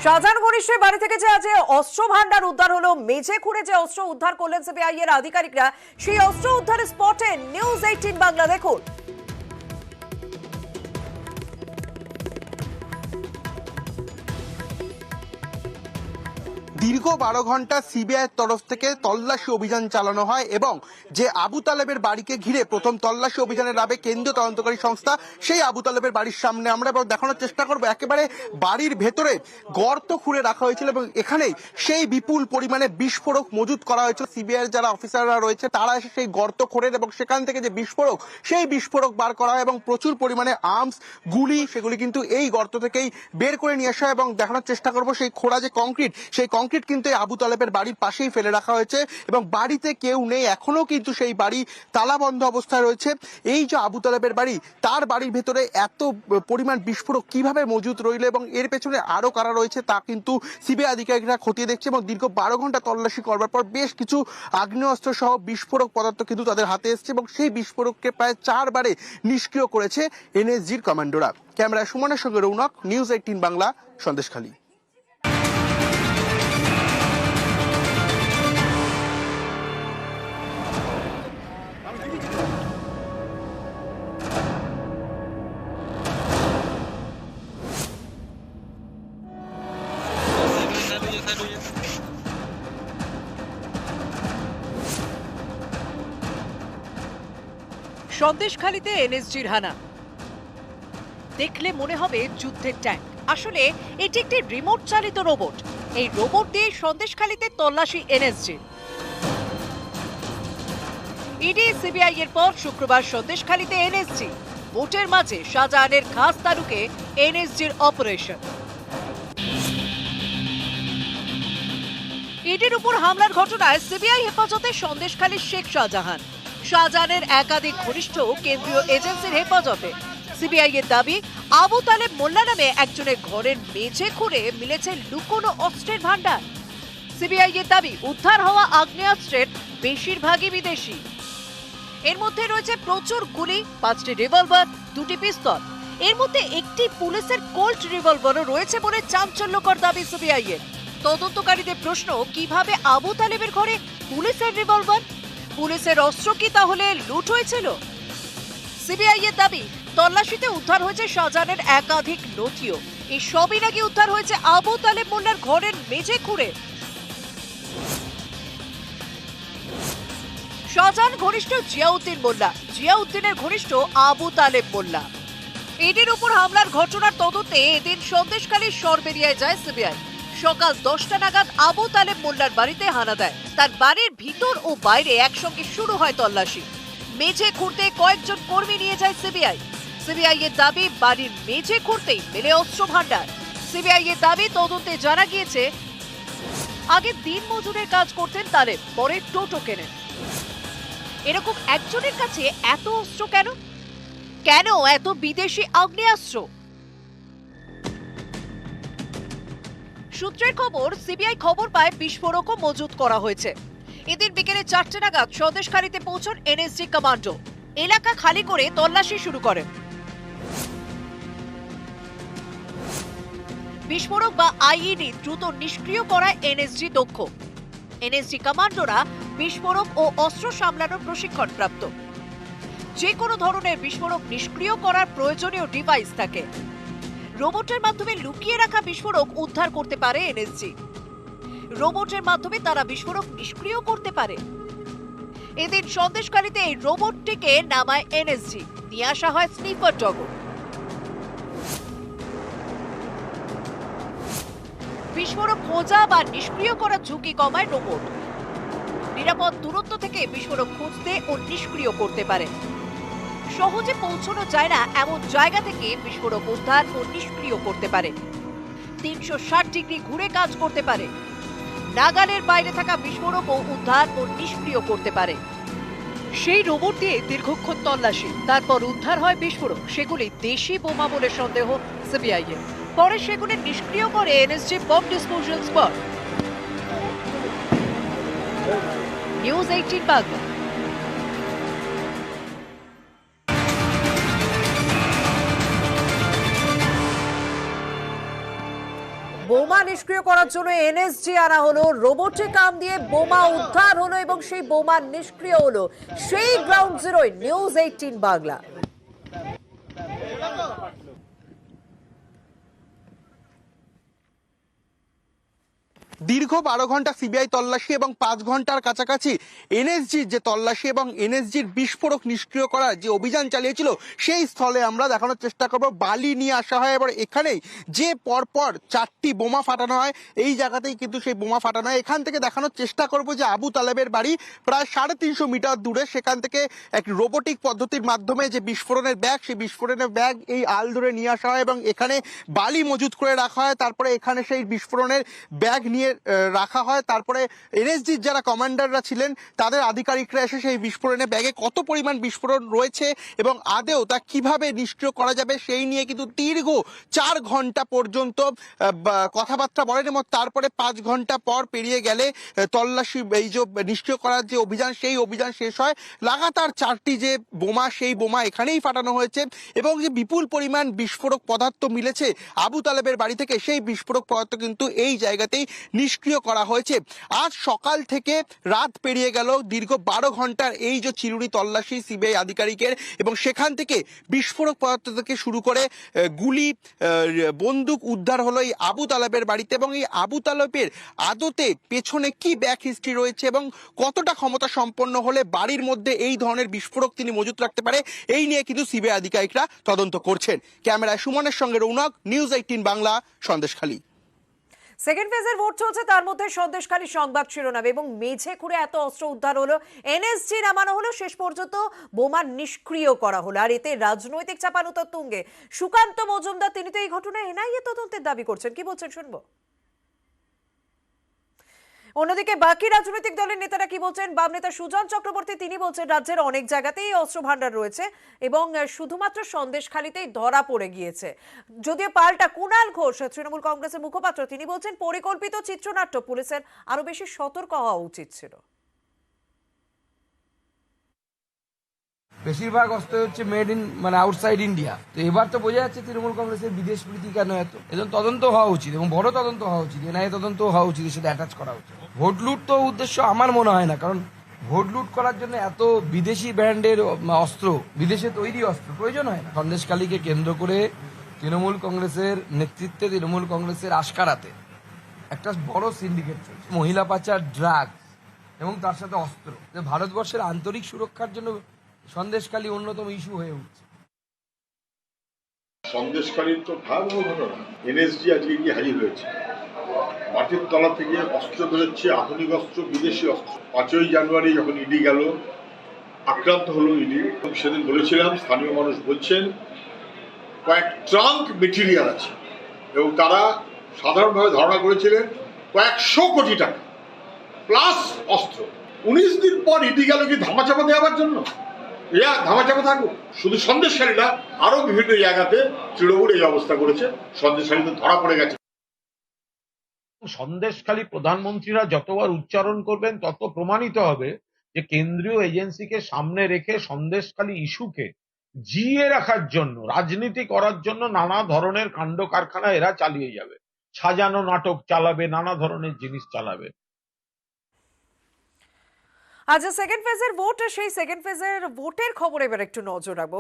শাহজাহান ঘনিষ্ঠের বাড়ি থেকে যে আজ অস্ত্র ভান্ডার উদ্ধার হলো, মেঝে খুঁড়ে যে অস্ত্র উদ্ধার করলেন সিবিআই এর আধিকারিকরা, সেই অস্ত্র উদ্ধারের স্পটে নিউজ 18 বাংলা দেখুন। দীর্ঘ 12 ঘন্টা সিবিআইয়ের তরফ থেকে তল্লাশি অভিযান চালানো হয় এবং যে আবু তালেবের বাড়িকে ঘিরে প্রথম তল্লাশি অভিযানের নামে কেন্দ্রীয় তদন্তকারী সংস্থা, সেই আবু তালেবের বাড়ির সামনে আমরা এবার দেখানোর চেষ্টা করব একেবারে বাড়ির ভেতরে গর্ত খুঁড়ে রাখা হয়েছিল এবং এখানেই সেই বিপুল পরিমাণে বিস্ফোরক মজুত করা হয়েছিল। সিবিআইয়ের যারা অফিসাররা রয়েছে তারা এসে সেই গর্ত খোঁড়েন এবং সেখান থেকে যে বিস্ফোরক, সেই বিস্ফোরক বার করা হয় এবং প্রচুর পরিমাণে আর্মস, গুলি, সেগুলি কিন্তু এই গর্ত থেকেই বের করে নিয়ে আসা হয় এবং দেখানোর চেষ্টা করব সেই খোঁড়া যে কংক্রিট, সেই কংক্রিট কিন্তু আবু তালেবের বাড়ির পাশেই ফেলে রাখা হয়েছে এবং বাড়িতে কেউ নেই, এখনো কিন্তু সেই বাড়ি তালাবন্ধ অবস্থায় রয়েছে। এই যে আবু তালেবের বাড়ি, তার বাড়ির ভেতরে এত পরিমাণ বিস্ফোরক কিভাবে মজুত রইল এবং এর পেছনে আরো কারা রয়েছে তা কিন্তু সিবিআই আধিকারিকরা খতিয়ে দেখছে এবং দীর্ঘ 12 ঘন্টা তল্লাশি করবার পর বেশ কিছু আগ্নেয়াস্ত্র সহ বিস্ফোরক পদার্থ কিন্তু তাদের হাতে এসছে এবং সেই বিস্ফোরককে প্রায় 4 বারে নিষ্ক্রিয় করেছে এনএসজির কমান্ডোরা। ক্যামেরায় সুমনের সঙ্গে রৌনক, নিউজ 18 বাংলা, সন্দেশখালী। সন্দেশখালীতে এনএসজির হানা দেখলে মনে হবে যুদ্ধের ট্যাঙ্ক, আসলে এটি একটি রিমোট চালিত রোবট। এই রোবট দিয়ে সন্দেশখালীতে তল্লাশি এনএসজি। ইডি সিবিআই এর পর শুক্রবার সন্দেশখালীতে এনএসজি, ভোটের মাঝে শাহজাহানের খাস তালুকে এনএসজির অপারেশন। ইডির উপর হামলার ঘটনায় সিবিআই হেফাজতে সন্দেশখালীর শেখ শাহজাহান। শাহজাহানের একাধিক ঘনিষ্ঠ কেন্দ্রীয় এজেন্সির হেফাজতে। সিবিআই এর দাবি, আবু তালেব মোল্লা নামে একজনের ঘরের মেঝে খুঁড়ে মিলেছে লুকোনো অস্ত্রের ভান্ডার। সিবিআই এর দাবি, উদ্ধার হওয়া আগ্নেয়াস্ত্রের বেশিরভাগই বিদেশি। এর মধ্যে রয়েছে প্রচুর গুলি, 5টি রিভলভার, 2টি পিস্তল। এর মধ্যে একটি পুলিশের কোল্ট রিভলভারও রয়েছে বলে চাঞ্চল্যকর দাবি সিবিআই এর। তদন্তকারীদের প্রশ্ন, কিভাবে আবু তালেবের ঘরে পুলিশের রিভলভার? পুলিশের অস্ত্র কি তাহলে লুট হয়েছিল? সিবিআই এর দাবি, তল্লাশিতে উদ্ধার হয়েছে শাহজাহানের একাধিক নথিও। এই সবই নাকি উদ্ধার হয়েছে আবু তালেব মোল্লার ঘরের মেঝে খুঁড়ে। শাহজাহান ঘনিষ্ঠ জিয়াউদ্দিন মোল্লা, জিয়াউদ্দিনের ঘনিষ্ঠ আবু তালেব মোল্লা। ইডির উপর হামলার ঘটনার তদন্তে এদিন সন্দেশখালীর সরবেরিয়ায় যায় সিবিআই। সকাল 10টা নাগাদ আবু তালেব মোল্লার বাড়িতে হানা দেয়। তার বাড়ির ভিতর ও বাইরে একসঙ্গে শুরু হয় তল্লাশি। মেঝে খুঁড়তে কয়েকজন কর্মী নিয়ে যায় সিবিআই। সিবিআই এর দাবি, বাড়ির মেঝে খুঁড়তেই মেলে অস্ত্র ভান্ডার। সিবিআই এর দাবি, তদন্তে জানা গিয়েছে আগে দিন মজুরের কাজ করতেন তালেব, পরে টোটো কেনেন। এরকম একজনের কাছে এত অস্ত্র কেন? কেন এত বিদেশি আগ্নেয়াস্ত্র? সূত্রের খবর, সিবিআই খবর পায় বিস্ফোরকও মজুত করা হয়েছে। এদিন বিকেলে 4টে নাগাদ সন্দেশখালীতে পৌঁছন এনএসজি কমান্ডো। এলাকা খালি করে তল্লাশি শুরু করেন। বিস্ফোরক বা আইইডি দ্রুত নিষ্ক্রিয় করায় এনএসজি দক্ষ। এনএসজি কমান্ডোরা বিস্ফোরক ও অস্ত্র সামলানোর প্রশিক্ষণ প্রাপ্ত। যে কোনো ধরনের বিস্ফোরক নিষ্ক্রিয় করার প্রয়োজনীয় ডিভাইস থাকে। রোবটের মাধ্যমে লুকিয়ে রাখা বিস্ফোরক উদ্ধার করতে পারে এনএসজি। রোবটের মাধ্যমে তারা বিস্ফোরক নিষ্ক্রিয় করতে পারে। এদিন সন্দেশখালীতে এই রোবটটিকে নামায় এনএসজি, নিয়ে আসা হয় স্নিপার ডগও। বিস্ফোরক খোঁজা বা নিষ্ক্রিয় করার ঝুঁকি কমায় রোবট। নিরাপদ দূরত্ব থেকে বিস্ফোরক খুঁজতে ও নিষ্ক্রিয় করতে পারে। সহজে পৌঁছানো যায় না এমন জায়গা থেকে বিস্ফোরক উদ্ধার ও নিষ্ক্রিয় করতে পারে। 360 ডিগ্রি ঘুরে কাজ করতে পারে। নাগালের বাইরে থাকা বিস্ফোরকও উদ্ধার ও নিষ্ক্রিয় করতে পারে। সেই রোবট দিয়ে দীর্ঘক্ষণ তল্লাশি, তারপর উদ্ধার হয় বিস্ফোরক। সেগুলি দেশি বোমা বলে সন্দেহ সিবিআই এর। পরে সেগুলি নিষ্ক্রিয় করে NSG bomb disposal squad. News 18 Bangla. বোমা বোমা নিষ্ক্রিয় করার জন্য এনএসজি আনা হলো, রোবোটিক আর্ম দিয়ে বোমা উদ্ধার হলো এবং সেই বোমা নিষ্ক্রিয় হলো। সেই গ্রাউন্ড জিরোয় নিউজ 18 বাংলা। দীর্ঘ 12 ঘন্টা সিবিআই তল্লাশি এবং 5 ঘন্টার কাছাকাছি এনএসজির যে তল্লাশি এবং এনএসজির বিস্ফোরক নিষ্ক্রিয় করার যে অভিযান চালিয়েছিল সেই স্থলে আমরা দেখানোর চেষ্টা করব। বালি নিয়ে আসা হয়, এবার এখানেই যে পরপর 4টি বোমা ফাটানো হয়, এই জায়গাতেই কিন্তু সেই বোমা ফাটানো হয়। এখান থেকে দেখানোর চেষ্টা করব যে আবু তালেবের বাড়ি প্রায় 350 মিটার দূরে, সেখান থেকে এক রোবোটিক পদ্ধতির মাধ্যমে যে বিস্ফোরণের ব্যাগ, সেই বিস্ফোরণের ব্যাগ এই আল ধরে নিয়ে আসা হয় এবং এখানে বালি মজুত করে রাখা হয়। তারপরে এখানে সেই বিস্ফোরণের ব্যাগ নিয়ে রাখা হয়। তারপরে এনএসজির যারা কমান্ডাররা ছিলেন তাদের আধিকারিকরা এসে সেই বিস্ফোরণের ব্যাগে কত পরিমাণ বিস্ফোরণ রয়েছে এবং আদেও তা কিভাবে নিষ্ক্রিয় করা যাবে সেই নিয়ে কিন্তু দীর্ঘ 4 ঘন্টা পর্যন্ত কথাবার্তা বলেন এবং তারপরে 5 ঘন্টা পর পেরিয়ে গেলে তল্লাশি এই যে নিষ্ক্রিয় করার যে অভিযান, সেই অভিযান শেষ হয়। লাগাতার 4টি যে বোমা, সেই বোমা এখানেই ফাটানো হয়েছে এবং যে বিপুল পরিমাণ বিস্ফোরক পদার্থ মিলেছে আবু তালেবের বাড়ি থেকে, সেই বিস্ফোরক পদার্থ কিন্তু এই জায়গাতেই নিষ্ক্রিয় করা হয়েছে। আজ সকাল থেকে রাত পেরিয়ে গেল, দীর্ঘ 12 ঘন্টার এই যে চিরুনি তল্লাশি সিবিআই আধিকারিকের, এবং সেখান থেকে বিস্ফোরক পদার্থ থেকে শুরু করে গুলি, বন্দুক উদ্ধার হলো এই আবু তালেবের বাড়িতে। এবং এই আবু তালেবের আদতে পেছনে কি ব্যাক হিস্ট্রি রয়েছে এবং কতটা ক্ষমতা সম্পন্ন হলে বাড়ির মধ্যে এই ধরনের বিস্ফোরক তিনি মজুত রাখতে পারে, এই নিয়ে কিন্তু সিবিআই আধিকারিকরা তদন্ত করছেন। ক্যামেরায় সুমনের সঙ্গে রৌনক, নিউজ 18 বাংলা, সন্দেশখালী। সেকেন্ড ফেজের ভোট চলছে, তার মধ্যে সন্দেশখালী সংবাদ শিরোনাম এবং মেঝে খুঁড়ে এত অস্ত্র উদ্ধার হলো, এনএসজি নামানো হলো, শেষ পর্যন্ত বোমা নিষ্ক্রিয় করা হলো। আর এতে রাজনৈতিক চাপানুতর তুঙ্গে সুকান্ত মজুমদার, তিনি তো এই ঘটনায় এনআইএ তদন্তের দাবি করছেন। কি বলছেন শুনবো। অন্যদিকে বাকি রাজনৈতিক দলের নেতারা কি বলছেন। বাম নেতা সুজন চক্রবর্তী তিনি বলছেন রাজ্যের অনেক জায়গাতেই অস্ত্র ভান্ডার রয়েছে এবং শুধুমাত্র সন্দেশখালীতেই ধরা পড়ে গিয়েছে। যদিও পাল্টা কুণাল ঘোষ, তৃণমূল কংগ্রেসের মুখপাত্র, তিনি বলছেন পরিকল্পিত চিত্রনাট্য, পুলিশের আরো বেশি সতর্ক হওয়া উচিত ছিল। বেশিরভাগ অস্ত্র হচ্ছে মেড ইন আউটসাইড ইন্ডিয়া। তো এবার তো বোঝা যাচ্ছে তৃণমূল কংগ্রেসের বিদেশ প্রীতি কেন এত। এজন্য তদন্ত হওয়া উচিত এবং বড় তদন্ত হওয়া উচিত, এনআইএ তদন্ত হওয়া উচিত, এর সাথে অ্যাটাচ করা উচিত। ভোট লুট তো উদ্দেশ্য আমার মনে হয় না, কারণ ভোট লুট করার জন্য এত বিদেশি ব্র্যান্ডের অস্ত্র, বিদেশে তৈরি অস্ত্র প্রয়োজন হয় না। সন্দেশখালীকে কেন্দ্র করে তৃণমূল কংগ্রেসের নেতৃত্বে, তৃণমূল কংগ্রেসের আশকারাতে একটা বড় সিন্ডিকেট চলছে, মহিলা পাচার, ড্রাগস এবং তার সাথে অস্ত্র। ভারতবর্ষের আন্তরিক সুরক্ষার জন্য সন্দেশখালী অন্যতম ইস্যু হয়ে উঠছে। সন্দেশখালীর তো ভয়াবহ ঘটনা। এনএসজি আজকে গিয়ে হাজির হয়েছে, মাটির তলা থেকে অস্ত্র বেরোচ্ছে, আধুনিক অস্ত্র, বিদেশি অস্ত্র। 5ই জানুয়ারি যখন ইডি গেল, আক্রান্ত হলো ইডি, সেদিন বলেছিলাম, স্থানীয় মানুষ বলছেন কয়েক ট্রাঙ্ক মেটেরিয়াল আছে এবং তারা সাধারণভাবে ধারণা করেছিলেন কয়েকশো কোটি টাকা প্লাস অস্ত্র। 19 দিন পর ইডি গেল কি ধামাচাপা দেওয়ার জন্য? ধামাচাপা থাকুক। শুধু সন্দেশখালী না, আরো বিভিন্ন জায়গাতে তৃণমূল এই অবস্থা করেছে, সন্দেশখালীতে ধরা পড়ে গেছে। সন্দেশখালী প্রধানমন্ত্রীরা যতবার উচ্চারণ করবেন তত প্রমাণিত হবে যে কেন্দ্রীয় এজেন্সিকে সামনে রেখে সন্দেশখালী ইস্যুকে জিয়ে রাখার জন্য, রাজনীতি করার জন্য নানা ধরনের কাণ্ড কারখানা এরা চালিয়ে যাবে, সাজানো নাটক চালাবে, নানা ধরনের জিনিস চালাবে। আজ সেকেন্ড ফেজের ভোট, সেই সেকেন্ড ফেজের ভোটের খবর এবার একটু নজর রাখবো।